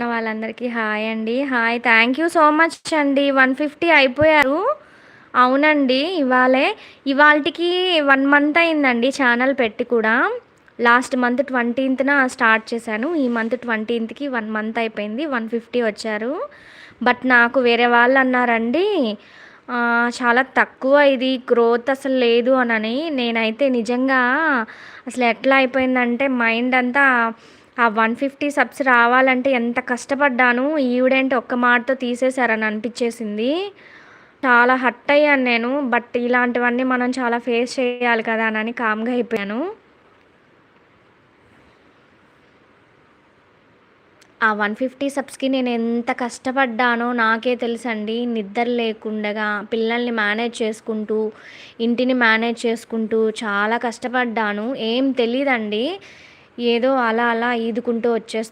వాళ్ళందరికీ హాయ్ అండి. Hi. Thank you so much అండి. 150 అయిపోయారు. అవునండి. ఇవాల్టికి 1 మంత్ అయిందండి ఛానల్ పెట్టి కూడా. లాస్ట్ మంత్ 20న స్టార్ట్ చేశాను. ఈ మంత్ 20కి 1 మంత్ అయిపోయింది. 150 వచ్చారు. బట్ నాకు వేరే వాళ్ళన్నారండి, చాలా తక్కువ ఇది గ్రోత్ అసలు లేదు అనని. నేనైతే నిజంగా అసలు ఎట్లా అయిపోయిందంటే మైండ్ అంతా ఆ 150 సబ్స్ రావాలంటే ఎంత కష్టపడ్డాను. ఈవిడేంటి ఒక్క మాటతో తీసేశారని అనిపిచ్చేసింది. చాలా హర్ట్ అయ్యాను నేను. బట్ ఇలాంటివన్నీ మనం చాలా ఫేస్ చేయాలి కదా అని కామ్‌గా అయిపోయాను. ఆ 150 సబ్స్‌కి నేనెంత కష్టపడ్డానో నాకే తెలుసండి. నిద్ర లేకుండగా, పిల్లల్ని మేనేజ్ చేసుకుంటూ, ఇంటిని మేనేజ్ చేసుకుంటూ చాలా కష్టపడ్డాను. ఏం తెలీదండి. ఏదో అలా అలా ఈదుకుంటూ వచ్చేస్తున్నాను.